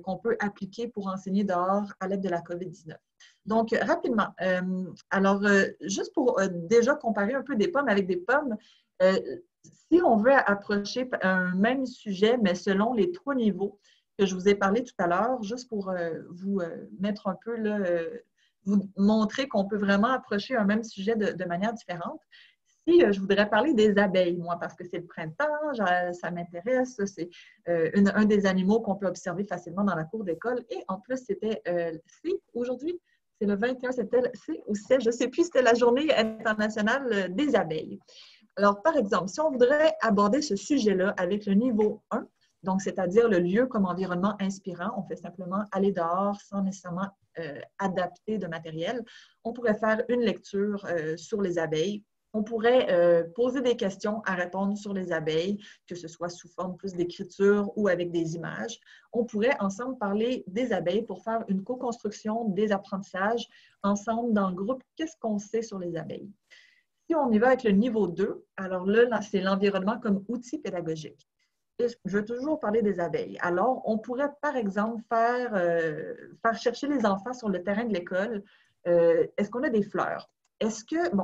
qu'on peut appliquer pour enseigner dehors à l'aide de la COVID-19. Donc, rapidement, juste pour déjà comparer un peu des pommes avec des pommes, si on veut approcher un même sujet, mais selon les 3 niveaux que je vous ai parlé tout à l'heure, juste pour vous mettre un peu là, vous montrer qu'on peut vraiment approcher un même sujet de manière différente. Si je voudrais parler des abeilles, moi, parce que c'est le printemps, ça m'intéresse, c'est un des animaux qu'on peut observer facilement dans la cour d'école. Et en plus, c'était aujourd'hui, c'est le 21 septembre, je ne sais plus, c'était la journée internationale des abeilles. Alors, par exemple, si on voudrait aborder ce sujet-là avec le niveau 1, donc c'est-à-dire le lieu comme environnement inspirant, on fait simplement aller dehors sans nécessairement adapter de matériel, on pourrait faire une lecture sur les abeilles. On pourrait poser des questions à répondre sur les abeilles, que ce soit sous forme plus d'écriture ou avec des images. On pourrait ensemble parler des abeilles pour faire une co-construction des apprentissages ensemble dans le groupe. Qu'est-ce qu'on sait sur les abeilles? Si on y va avec le niveau 2, alors là, c'est l'environnement comme outil pédagogique. Et je veux toujours parler des abeilles. Alors, on pourrait, par exemple, faire chercher les enfants sur le terrain de l'école. Est-ce qu'on a des fleurs?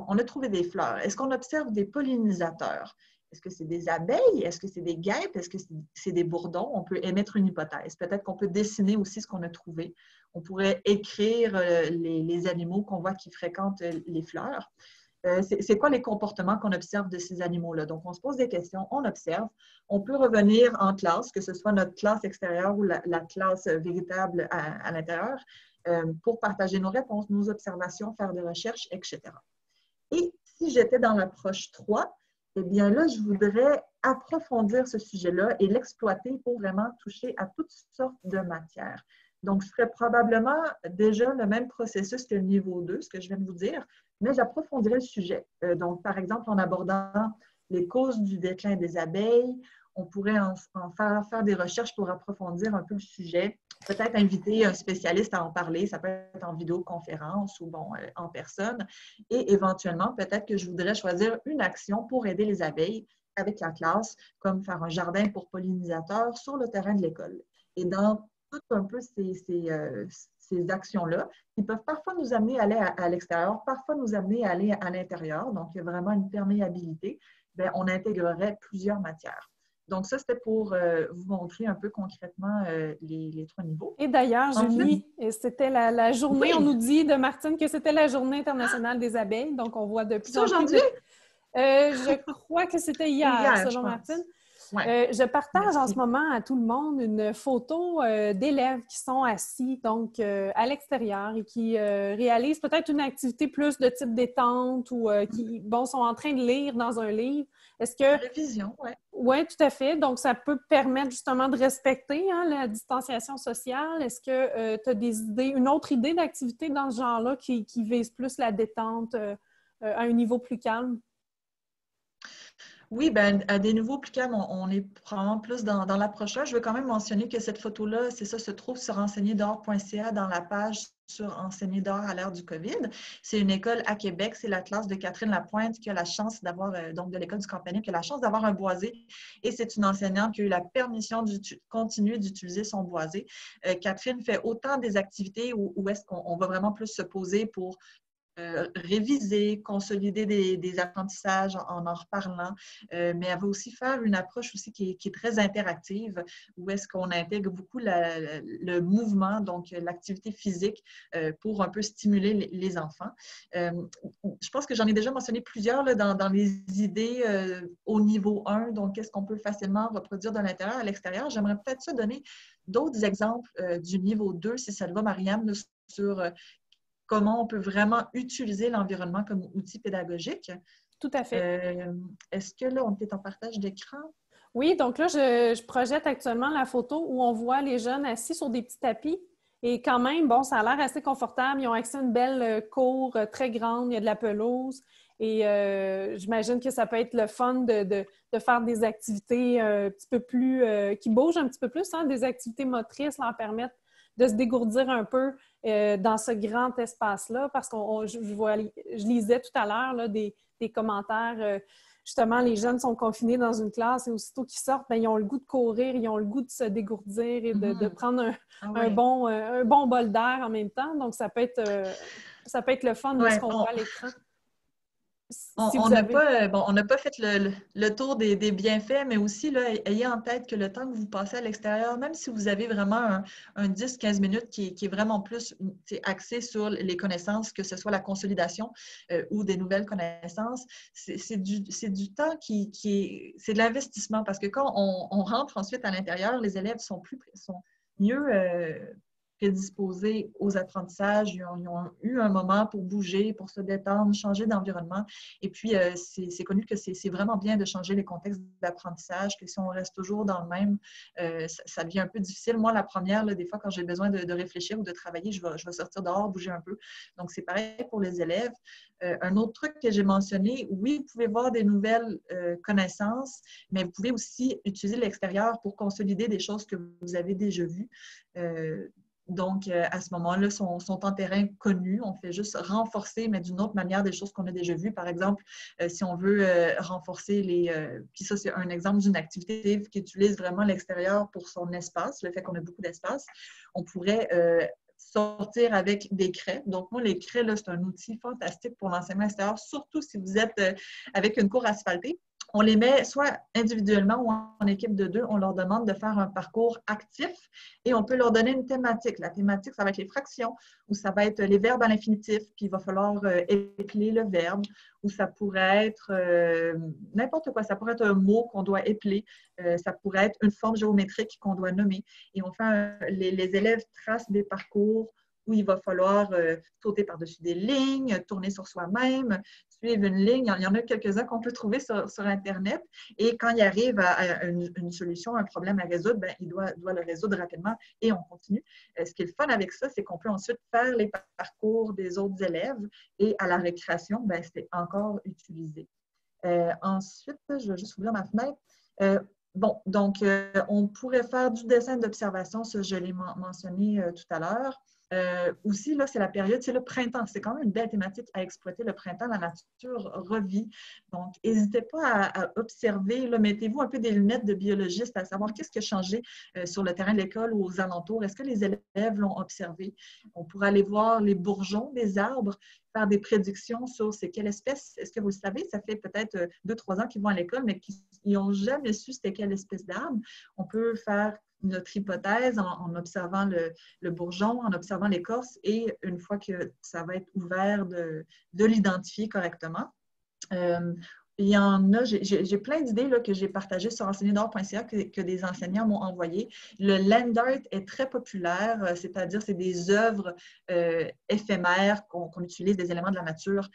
On a trouvé des fleurs. Est-ce qu'on observe des pollinisateurs? Est-ce que c'est des abeilles? Est-ce que c'est des guêpes? Est-ce que c'est des bourdons? On peut émettre une hypothèse. Peut-être qu'on peut dessiner aussi ce qu'on a trouvé. On pourrait écrire les animaux qu'on voit qui fréquentent les fleurs. C'est quoi les comportements qu'on observe de ces animaux-là? Donc, on se pose des questions, on observe. On peut revenir en classe, que ce soit notre classe extérieure ou la classe véritable à l'intérieur, pour partager nos réponses, nos observations, faire des recherches, etc. Et si j'étais dans l'approche 3, eh bien là, je voudrais approfondir ce sujet-là et l'exploiter pour vraiment toucher à toutes sortes de matières. Donc, je ferais probablement déjà le même processus que le niveau 2, ce que je viens de vous dire, mais j'approfondirais le sujet. Donc, par exemple, en abordant les causes du déclin des abeilles, on pourrait en faire des recherches pour approfondir un peu le sujet. Peut-être inviter un spécialiste à en parler, ça peut être en vidéoconférence ou en personne. Et éventuellement, peut-être que je voudrais choisir une action pour aider les abeilles avec la classe, comme faire un jardin pour pollinisateurs sur le terrain de l'école. Et dans toutes un peu ces actions-là, qui peuvent parfois nous amener à aller à l'extérieur, parfois nous amener à aller à l'intérieur, donc il y a vraiment une perméabilité, bien, on intégrerait plusieurs matières. Donc ça, c'était pour vous montrer un peu concrètement les 3 niveaux. Et d'ailleurs, Julie, c'était la journée, oui. On nous dit de Martine que c'était la journée internationale des abeilles, donc on voit de plus en plus... aujourd'hui? Je crois que c'était hier, selon Martine. Ouais. Je partage en ce moment à tout le monde une photo d'élèves qui sont assis donc à l'extérieur et qui réalisent peut-être une activité plus de type détente ou qui sont en train de lire dans un livre. Est-ce que... Révision, oui. Oui, tout à fait. Donc, ça peut permettre justement de respecter la distanciation sociale. Est-ce que tu as des idées, une autre idée d'activité dans ce genre-là qui vise plus la détente à un niveau plus calme? Oui, ben, à des nouveaux applicables, on est probablement plus dans l'approchage. Je veux quand même mentionner que cette photo-là, c'est ça, se trouve sur enseigner-dehors.ca dans la page sur enseigner dehors à l'ère du COVID. C'est une école à Québec, c'est la classe de Catherine Lapointe qui a la chance d'avoir, donc de l'école du Campanier, qui a la chance d'avoir un boisé. Et c'est une enseignante qui a eu la permission de continuer d'utiliser son boisé. Catherine fait autant des activités où est-ce qu'on va vraiment plus se poser pour réviser, consolider des apprentissages en reparlant, mais elle va aussi faire une approche aussi qui est très interactive, où est-ce qu'on intègre beaucoup le mouvement, donc l'activité physique, pour un peu stimuler les enfants. Je pense que j'en ai déjà mentionné plusieurs là, dans les idées au niveau 1, donc qu'est-ce qu'on peut facilement reproduire de l'intérieur à l'extérieur. J'aimerais peut-être ça donner d'autres exemples du niveau 2, si ça te va, Marianne, sur comment on peut vraiment utiliser l'environnement comme outil pédagogique. Tout à fait. Est-ce que là, on est en partage d'écran? Oui, donc là, je projette actuellement la photo où on voit les jeunes assis sur des petits tapis. Et quand même, bon, ça a l'air assez confortable. Ils ont accès à une belle cour très grande. Il y a de la pelouse. Et j'imagine que ça peut être le fun de faire des activités un petit peu plus, qui bougent un petit peu plus, hein, des activités motrices, leur permettre de se dégourdir un peu dans ce grand espace-là. Parce que je lisais tout à l'heure là, des commentaires. Justement, les jeunes sont confinés dans une classe et aussitôt qu'ils sortent, bien, ils ont le goût de courir, ils ont le goût de se dégourdir et de prendre un bon bol d'air en même temps. Donc, ça peut être le fun de ce qu'on voit à l'écran. On n'a pas fait le tour des bienfaits, mais aussi, là, ayez en tête que le temps que vous passez à l'extérieur, même si vous avez vraiment un 10-15 minutes qui est vraiment plus axé sur les connaissances, que ce soit la consolidation ou des nouvelles connaissances, c'est du temps c'est de l'investissement parce que quand on rentre ensuite à l'intérieur, les élèves sont mieux prédisposés aux apprentissages. Ils ont eu un moment pour bouger, pour se détendre, changer d'environnement. Et puis, c'est connu que c'est vraiment bien de changer les contextes d'apprentissage, que si on reste toujours dans le même, ça devient un peu difficile. Moi, la première, là, des fois, quand j'ai besoin de réfléchir ou de travailler, je vais sortir dehors, bouger un peu. Donc, c'est pareil pour les élèves. Un autre truc que j'ai mentionné, oui, vous pouvez voir des nouvelles connaissances, mais vous pouvez aussi utiliser l'extérieur pour consolider des choses que vous avez déjà vues. Donc, à ce moment-là, sont en terrain connu. On fait juste renforcer, mais d'une autre manière, des choses qu'on a déjà vues. Par exemple, si on veut renforcer puis ça, c'est un exemple d'une activité qui utilise vraiment l'extérieur pour son espace, le fait qu'on a beaucoup d'espace, on pourrait sortir avec des craies. Donc, moi, les craies, là, c'est un outil fantastique pour l'enseignement extérieur, surtout si vous êtes avec une cour asphaltée. On les met soit individuellement ou en équipe de 2. On leur demande de faire un parcours actif et on peut leur donner une thématique. La thématique, ça va être les fractions ou ça va être les verbes à l'infinitif, puis il va falloir épeler le verbe ou ça pourrait être n'importe quoi. Ça pourrait être un mot qu'on doit épeler. Ça pourrait être une forme géométrique qu'on doit nommer. Et on fait les élèves tracent des parcours où il va falloir sauter par-dessus des lignes, tourner sur soi-même, suivre une ligne. Il y en a quelques-uns qu'on peut trouver sur Internet. Et quand il arrive à une solution, un problème à résoudre, bien, il doit le résoudre rapidement et on continue. Ce qui est le fun avec ça, c'est qu'on peut ensuite faire les parcours des autres élèves et à la récréation, bien, c'est encore utilisé. Ensuite, je vais juste ouvrir ma fenêtre. Donc, on pourrait faire du dessin d'observation, ça, je l'ai mentionné tout à l'heure. Aussi, là, c'est la période, c'est le printemps. C'est quand même une belle thématique à exploiter. Le printemps, la nature revit. Donc, n'hésitez pas à observer. Là, mettez-vous un peu des lunettes de biologiste à savoir qu'est-ce qui a changé sur le terrain de l'école ou aux alentours. Est-ce que les élèves l'ont observé? On pourrait aller voir les bourgeons des arbres, faire des prédictions sur c'est quelle espèce. Est-ce que vous le savez? Ça fait peut-être 2-3 ans qu'ils vont à l'école, mais qu'ils n'ont jamais su c'était quelle espèce d'arbre. On peut faire notre hypothèse en observant le bourgeon, en observant l'écorce et une fois que ça va être ouvert, de l'identifier correctement. Il y en a, j'ai plein d'idées que j'ai partagées sur enseigner-dehors.ca que des enseignants m'ont envoyées. Le land art est très populaire, c'est-à-dire c'est des œuvres éphémères qu'on utilise des éléments de la nature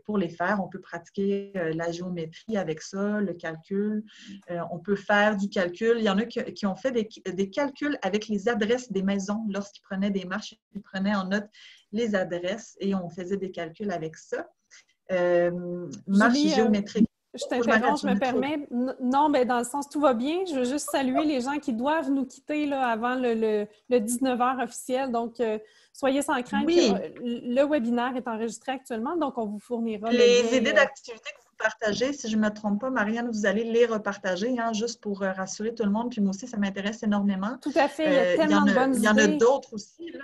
pour les faire. On peut pratiquer la géométrie avec ça, le calcul. On peut faire du calcul. Il y en a qui ont fait des calculs avec les adresses des maisons. Lorsqu'ils prenaient des marches, ils prenaient en note les adresses et on faisait des calculs avec ça. Marche géométrique. Je t'interromps, je me permets. Non, mais dans le sens, tout va bien. Je veux juste saluer les gens qui doivent nous quitter là, avant le 19h officiel. Donc, soyez sans crainte. Oui, Le webinaire est enregistré actuellement, donc on vous fournira le les idées lien. d'activités que vous partagez, si je ne me trompe pas, Marianne, vous allez les repartager, hein, juste pour rassurer tout le monde. Puis moi aussi, ça m'intéresse énormément. Tout à fait. Il y a Il y tellement en de a, bonnes il y en a idées. d'autres aussi, là.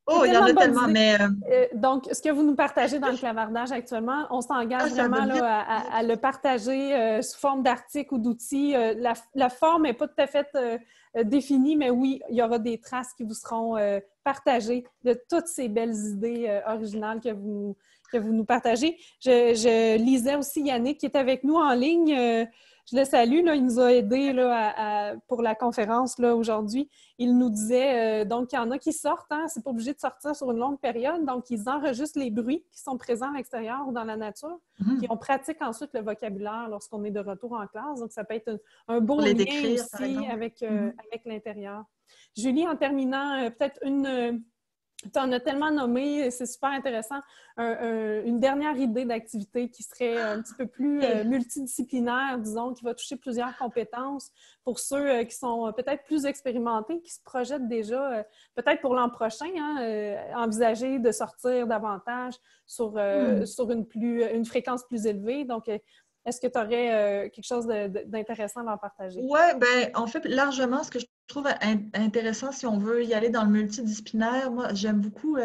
Il y a Oh, il y en tellement a de bonnes tellement, idées. mais Donc, ce que vous nous partagez dans le clavardage actuellement, on s'engage ça va vraiment vite. là, à le partager sous forme d'articles ou d'outils. La forme n'est pas tout à fait définie, mais oui, il y aura des traces qui vous seront partagées de toutes ces belles idées originales que vous nous partagez. Je lisais aussi Yannick qui est avec nous en ligne. Je le salue, là, il nous a aidés là, pour la conférence là, aujourd'hui. Il nous disait donc qu'il y en a qui sortent, hein, c'est pas obligé de sortir sur une longue période, donc ils enregistrent les bruits qui sont présents à l'extérieur ou dans la nature, puis on pratique ensuite le vocabulaire lorsqu'on est de retour en classe. Donc ça peut être un Pour beau les lien décrire, par aussi exemple. avec l'intérieur. Julie, en terminant, peut-être tu en as tellement nommé, c'est super intéressant. Une dernière idée d'activité qui serait un petit peu plus multidisciplinaire, disons, qui va toucher plusieurs compétences pour ceux qui sont peut-être plus expérimentés, qui se projettent déjà, peut-être pour l'an prochain, hein, envisager de sortir davantage sur une fréquence plus élevée. Donc, est-ce que tu aurais quelque chose d'intéressant à en partager? Oui, ben, en fait, largement, ce que je trouve intéressant, si on veut y aller dans le multidisciplinaire, moi, j'aime beaucoup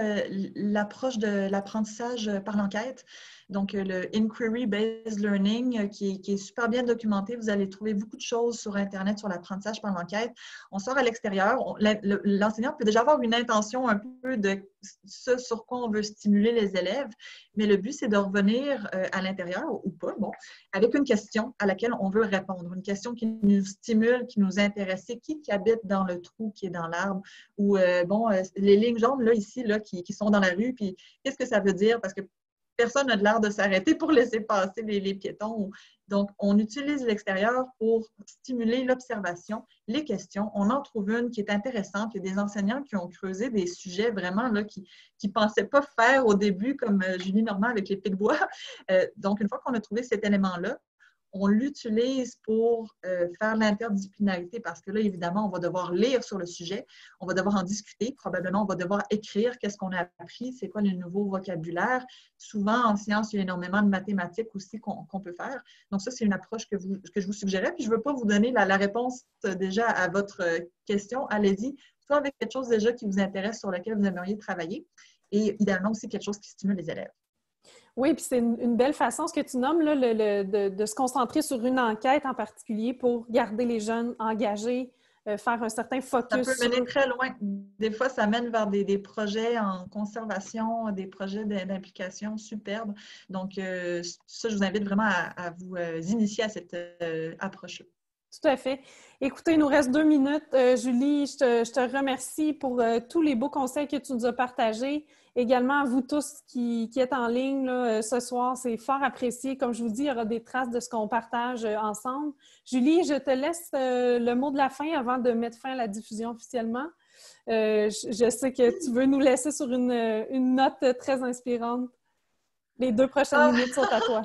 l'approche de l'apprentissage par l'enquête. Donc, le Inquiry-Based Learning, qui est super bien documenté. Vous allez trouver beaucoup de choses sur Internet sur l'apprentissage par l'enquête. On sort à l'extérieur. L'enseignant peut déjà avoir une intention un peu de ce sur quoi on veut stimuler les élèves, mais le but, c'est de revenir à l'intérieur, ou pas, bon, avec une question à laquelle on veut répondre, une question qui nous stimule, qui nous intéresse. C'est qui habite dans le trou qui est dans l'arbre? Ou, les lignes jaunes, là, ici, là, qui sont dans la rue, puis qu'est-ce que ça veut dire? Parce que personne n'a l'air de s'arrêter pour laisser passer les piétons. Donc, on utilise l'extérieur pour stimuler l'observation, les questions. On en trouve une qui est intéressante. Il y a des enseignants qui ont creusé des sujets vraiment là, qui ne pensaient pas faire au début, comme Julie Normand avec les pics-bois. Donc, une fois qu'on a trouvé cet élément-là, on l'utilise pour faire l'interdisciplinarité parce que là, évidemment, on va devoir lire sur le sujet, on va devoir en discuter, probablement on va devoir écrire qu'est-ce qu'on a appris, c'est quoi le nouveau vocabulaire. Souvent, en sciences, il y a énormément de mathématiques aussi qu'on peut faire. Donc ça, c'est une approche que je vous suggérais. Puis je ne veux pas vous donner la réponse déjà à votre question. Allez-y, soit avec quelque chose déjà qui vous intéresse, sur lequel vous aimeriez travailler, et idéalement aussi quelque chose qui stimule les élèves. Oui, puis c'est une belle façon, ce que tu nommes, là, de se concentrer sur une enquête en particulier pour garder les jeunes engagés, faire un certain focus. Ça peut mener très loin. Des fois, ça mène vers des projets en conservation, des projets d'implication superbes. Donc, ça, je vous invite vraiment à vous initier à cette approche-là. Tout à fait. Écoutez, il nous reste 2 minutes. Julie, je te remercie pour tous les beaux conseils que tu nous as partagés. Également à vous tous qui êtes en ligne là, ce soir, c'est fort apprécié. Comme je vous dis, il y aura des traces de ce qu'on partage ensemble. Julie, je te laisse le mot de la fin avant de mettre fin à la diffusion officiellement. Je sais que tu veux nous laisser sur une note très inspirante. Les 2 prochaines minutes sont à toi.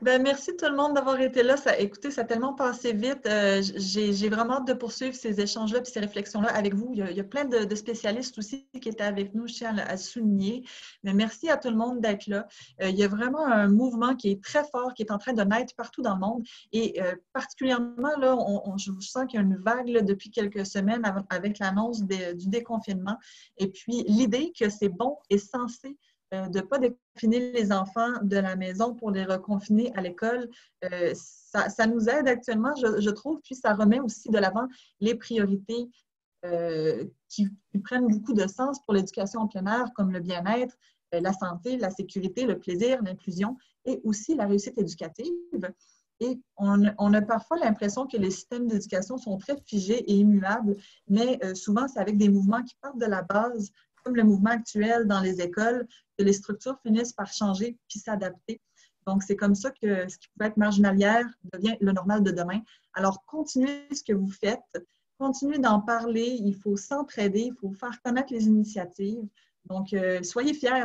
Ben, merci tout le monde d'avoir été là. Écoutez, ça a tellement passé vite. J'ai vraiment hâte de poursuivre ces échanges-là et ces réflexions-là avec vous. Il y a plein de spécialistes aussi qui étaient avec nous, je tiens à le souligner. Mais merci à tout le monde d'être là. Il y a vraiment un mouvement qui est très fort, qui est en train de naître partout dans le monde. Et particulièrement, là, je sens qu'il y a une vague là, depuis quelques semaines avec l'annonce du déconfinement. Et puis, l'idée que c'est bon et censé de ne pas déconfiner les enfants de la maison pour les reconfiner à l'école, ça nous aide actuellement, je trouve, puis ça remet aussi de l'avant les priorités qui prennent beaucoup de sens pour l'éducation en plein air, comme le bien-être, la santé, la sécurité, le plaisir, l'inclusion et aussi la réussite éducative. Et on a parfois l'impression que les systèmes d'éducation sont très figés et immuables, mais souvent, c'est avec des mouvements qui partent de la base, comme le mouvement actuel dans les écoles, que les structures finissent par changer puis s'adapter. Donc, c'est comme ça que ce qui pouvait être marginal hier devient le normal de demain. Alors, continuez ce que vous faites, continuez d'en parler, il faut s'entraider, il faut faire connaître les initiatives. Donc, soyez fiers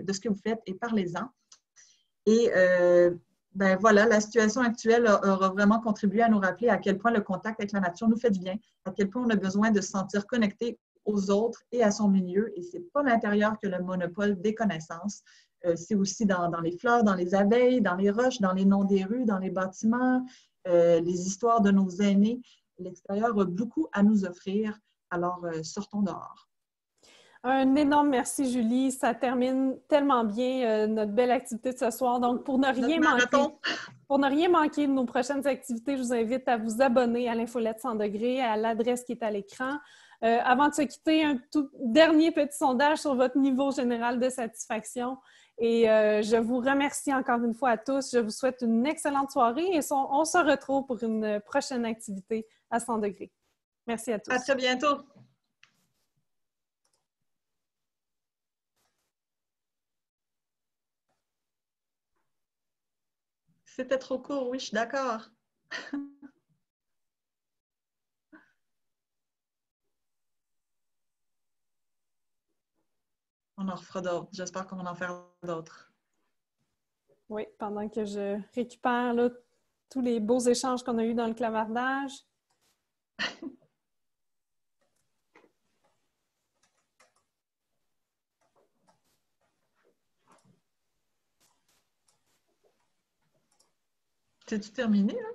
de ce que vous faites et parlez-en. Et Ben voilà, la situation actuelle aura vraiment contribué à nous rappeler à quel point le contact avec la nature nous fait du bien, à quel point on a besoin de se sentir connecté aux autres et à son milieu. Et ce n'est pas l'intérieur que le monopole des connaissances. C'est aussi dans les fleurs, dans les abeilles, dans les roches, dans les noms des rues, dans les bâtiments, les histoires de nos aînés. L'extérieur a beaucoup à nous offrir. Alors, sortons dehors. Un énorme merci, Julie. Ça termine tellement bien notre belle activité de ce soir. Donc, Notre marathon. pour ne rien manquer de nos prochaines activités, je vous invite à vous abonner à l'infolette 100 degrés, à l'adresse qui est à l'écran. Avant de se quitter, un tout dernier petit sondage sur votre niveau général de satisfaction. Et je vous remercie encore une fois à tous. Je vous souhaite une excellente soirée et on se retrouve pour une prochaine activité à 100 degrés. Merci à tous. À très bientôt. C'était trop court, oui, je suis d'accord. On en refera d'autres. J'espère qu'on va en faire d'autres. Oui, pendant que je récupère là, tous les beaux échanges qu'on a eus dans le clavardage. C'est-tu terminé, là?